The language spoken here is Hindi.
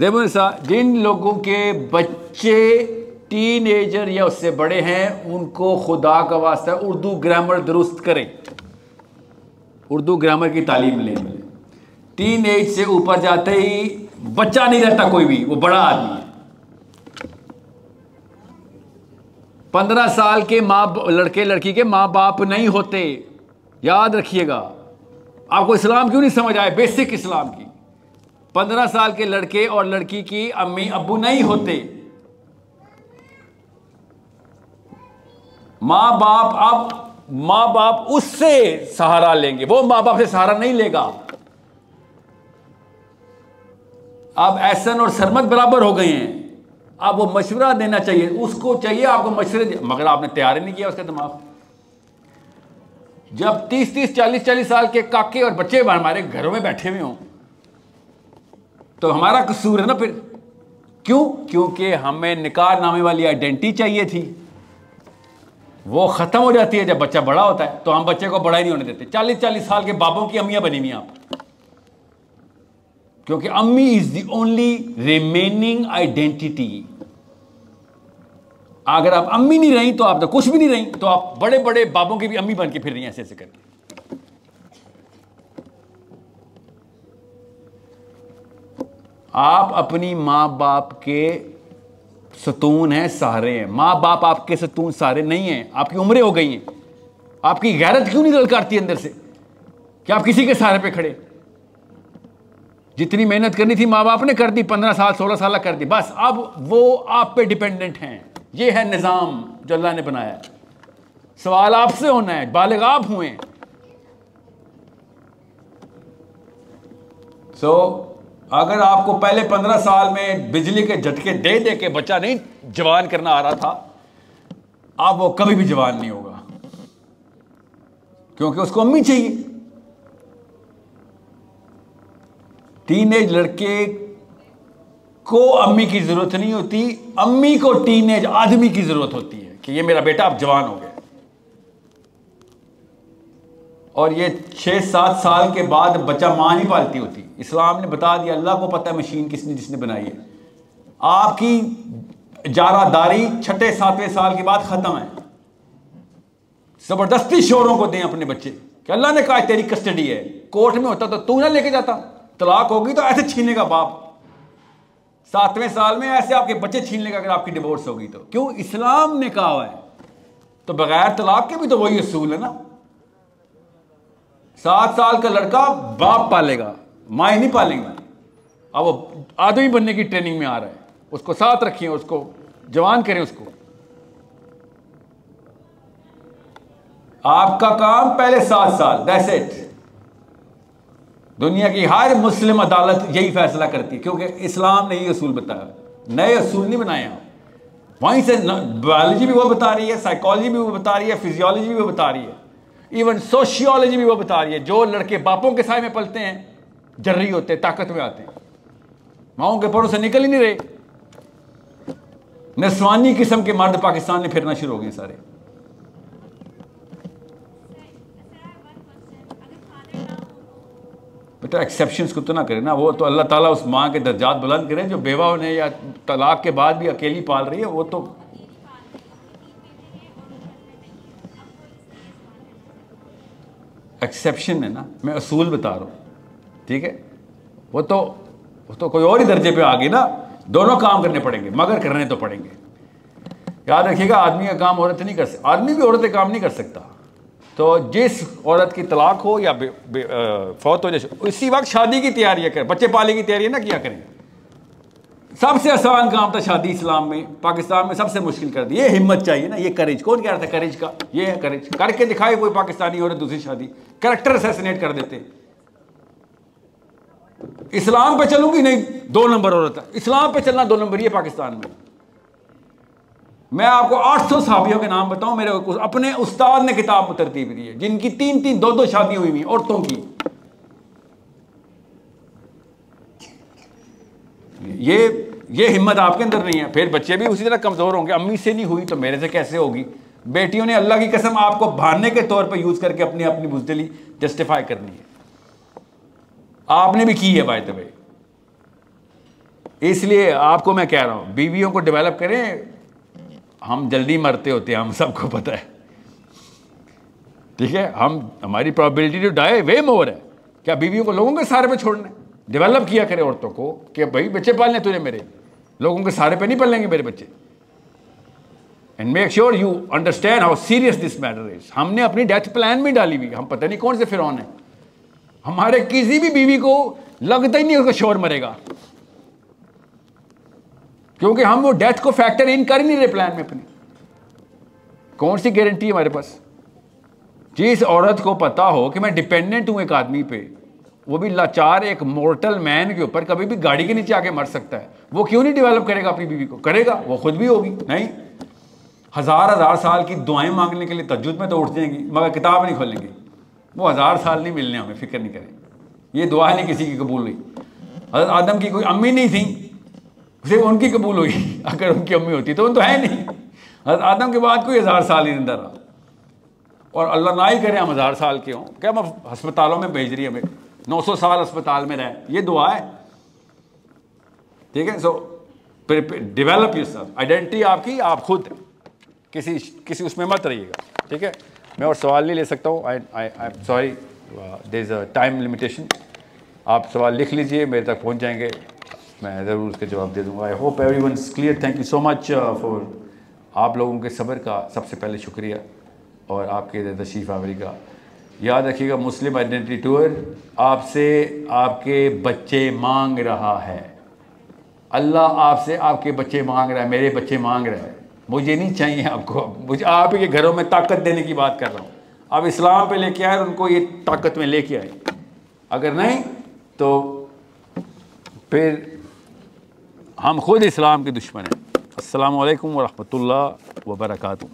जिन लोगों के बच्चे टीनेजर या उससे बड़े हैं उनको खुदा का वास्ता उर्दू ग्रामर दुरुस्त करें, उर्दू ग्रामर की तालीम लें। टीन एज से ऊपर जाते ही बच्चा नहीं रहता कोई भी, वो बड़ा आदमी है। 15 साल के लड़के लड़की के माँ बाप नहीं होते, याद रखिएगा। आपको इस्लाम क्यों नहीं समझ आए, बेसिक इस्लाम की। 15 साल के लड़के और लड़की की अम्मी अब्बू नहीं होते, माँ बाप। अब माँ बाप उससे सहारा लेंगे, वो माँ बाप से सहारा नहीं लेगा। अब एहसन और सरमत बराबर हो गए हैं, अब वो मशवरा देना चाहिए, उसको चाहिए आपको मशवरे, मगर आपने तैयार ही नहीं किया उसका दिमाग। जब 30-30, 40-40 साल के काके और बच्चे हमारे घरों में बैठे हुए हों तो हमारा कसूर है ना फिर। क्यों? क्योंकि हमें निकाह नामे वाली आइडेंटिटी चाहिए थी, वो खत्म हो जाती है जब बच्चा बड़ा होता है, तो हम बच्चे को बड़ा ही नहीं होने देते। 40-40 साल के बापों की अम्मियां बनी हुई आप, क्योंकि अम्मी is the only remaining identity. अगर आप अम्मी नहीं रही तो आप तो कुछ भी नहीं रही, तो आप बड़े बड़े बाबों की भी अम्मी बन के फिर रही हैं ऐसे ऐसे करके। आप अपनी माँ बाप के सतून हैं, सहारे हैं। माँ बाप आपके सतून सहारे नहीं हैं, आपकी उम्रें हो गई हैं। आपकी गैरत क्यों नहीं ललकारती अंदर से कि आप किसी के सहारे पे खड़े? जितनी मेहनत करनी थी माँ बाप ने कर दी, 15 साल 16 साल कर दी, बस अब वो आप पे डिपेंडेंट हैं। ये है निज़ाम जो अल्लाह ने बनाया है। सवाल आपसे होना है, बालिग आप हुए। अगर आपको पहले 15 साल में बिजली के झटके दे दे के बच्चा नहीं जवान करना आ रहा था, अब वो कभी भी जवान नहीं होगा, क्योंकि उसको अम्मी चाहिए। टीनेज लड़के को अम्मी की जरूरत नहीं होती, अम्मी को टीनेज आदमी की जरूरत होती है कि ये मेरा बेटा अब जवान हो गया। और ये 6-7 साल के बाद बच्चा मां नहीं पालती होती। इस्लाम ने बता दिया, अल्लाह को पता है मशीन किसने जिसने बनाई है। आपकी जारादारी 6-7वें साल के बाद खत्म है। जबरदस्ती शोरों को दें अपने बच्चे कि अल्लाह ने कहा तेरी कस्टडी है। कोर्ट में होता तो तू ना लेके जाता, तलाक होगी तो ऐसे छीनेगा बाप। 7वें साल में ऐसे आपके बच्चे छीन लेगा अगर आपकी डिवोर्स होगी तो। क्यों? इस्लाम ने कहा हुआ है। तो बगैर तलाक के भी तो वही असूल है ना। 7 साल का लड़का बाप पालेगा, माँ नहीं पालेंगे। अब वो आदमी बनने की ट्रेनिंग में आ रहा है, उसको साथ रखिए, उसको जवान करें। उसको आपका काम पहले 7 साल, दैट्स इट। दुनिया की हर मुस्लिम अदालत यही फैसला करती है, क्योंकि इस्लाम ने ये असूल बताया, नए असूल नहीं बनाए आप। वहीं से बायोलॉजी भी वो बता रही है, साइकोलॉजी भी वो बता रही है, फिजियोलॉजी भी वो बता रही है, इवन सोशियोलॉजी भी वो बता रही है। जो लड़के बापों के साए में पलते हैं जर्री होते, ताकत में आते हैं, माओं के परों से निकल ही नहीं रहे। नस्वानी किस्म के मर्द पाकिस्तान में फिरना शुरू हो गए सारे। बेटा एक्सेप्शंस को तो ना करें ना, वो तो अल्लाह ताला उस माँ के दर्जात बुलंद करें जो बेवा होने या तलाक के बाद भी अकेली पाल रही है। वो तो एक्सेप्शन है ना, मैं असूल बता रहा हूँ, ठीक है। वो तो कोई और ही दर्जे पे आ गई ना। दोनों काम करने पड़ेंगे, मगर करने तो पड़ेंगे। याद रखिएगा, आदमी का काम औरत नहीं कर सकती, आदमी भी औरत का काम नहीं कर सकता। तो जिस औरत की तलाक हो या फौत हो जाए, इसी वक्त शादी की तैयारी करें, बच्चे पालने की तैयारी ना किया करें। सबसे आसान काम था शादी इस्लाम में, पाकिस्तान में सबसे मुश्किल कर दी। ये हिम्मत चाहिए ना, ये करेज। कौन कह रहा था करेज का? ये है करेज। करके दिखाए कोई पाकिस्तानी औरत दूसरी शादी, कैरेक्टर असैसिनेट कर देते। इस्लाम पे चलूंगी नहीं, 2 नंबर औरत है। इस्लाम पे चलना 2 नंबर, ये पाकिस्तान में। मैं आपको 800 सहाबियों के नाम बताऊं, मेरे अपने उस्ताद ने किताब तरतीब दी है, जिनकी 3-3, 2-2 शादियां हुई औरतों की। ये हिम्मत आपके अंदर नहीं है, फिर बच्चे भी उसी तरह कमजोर होंगे। अम्मी से नहीं हुई तो मेरे से कैसे होगी? बेटियों ने अल्लाह की कसम आपको बहाने के तौर पर यूज करके अपनी बुज़दिली जस्टिफाई करनी है। आपने भी की है बाय द वे। इसलिए आपको मैं कह रहा हूँ बीवियों को डेवलप करें। हम जल्दी मरते होते हैं, हम सबको पता है, ठीक है। हमारी प्रोबेबिलिटी टू डाई वे मोर है। क्या बीवियों को लोगों के सहारे पे छोड़ना है? डेवलप किया करे औरतों को कि भाई बच्चे पालने तूने, मेरे लोगों के सहारे पे नहीं पलेंगे मेरे बच्चे। And make sure you understand how serious this matter is. हमने अपनी डेथ प्लान में डाली हुई, हम पता नहीं कौन से फिरौन है। हमारे किसी भी बीवी को लगता ही नहीं उसका शोर मरेगा, क्योंकि हम वो डेथ को फैक्टर इन कर ही नहीं रहे प्लान में अपनी। कौन सी गारंटी है हमारे पास? जिस औरत को पता हो कि मैं डिपेंडेंट हूं एक आदमी पे, वो भी लाचार एक मोर्टल मैन के ऊपर, कभी भी गाड़ी के नीचे आके मर सकता है, वो क्यों नहीं डेवलप करेगा अपनी बीवी को? करेगा, वो खुद भी होगी। नहीं, हजार साल की दुआएं मांगने के लिए तहज्जुद में तो उठ जाएंगी, मगर किताब नहीं खोलेंगी। वो 1000 साल नहीं मिलने, हमें फिक्र नहीं करें। ये दुआ नहीं किसी की कबूल हुई। हज़रत आदम की कोई अम्मी नहीं थी, सिर्फ उनकी कबूल हुई। अगर उनकी अम्मी होती तो उन तो है नहीं। हज़रत आदम के बाद कोई 1000 साल ही जिंदा रहा। और अल्लाह ना ही करे हम 1000 साल के हों, क्या हम अस्पतालों में भेज रही है हमें, 900 साल अस्पताल में रहे, ये दुआ है, ठीक है। सो डेवलप योरसेल्फ, आइडेंटिटी आपकी, आप खुद किसी उसमें मत रहिएगा, ठीक है। मैं और सवाल नहीं ले सकता हूँ, I am sorry, there is a time limitation. आप सवाल लिख लीजिए, मेरे तक पहुँच जाएंगे, मैं ज़रूर उसके जवाब दे दूँगा। I hope everyone is clear. Thank you so much for आप लोगों के सब्र का सबसे पहले शुक्रिया, और आपके तशरीफ़ आवरी का। याद रखिएगा, मुस्लिम आइडेंटिटी टूर आपसे आपके बच्चे मांग रहा है। अल्लाह आपसे आपके बच्चे मांग रहा है, मेरे बच्चे मांग रहे हैं। मुझे नहीं चाहिए आपको, मुझे आप के घरों में ताकत देने की बात कर रहा हूँ। आप इस्लाम पे लेके आए, उनको ये ताकत में लेके आए। अगर नहीं तो फिर हम खुद इस्लाम के दुश्मन हैं। अस्सलामु अलैकुम व रहमतुल्लाह व बरकातुहू।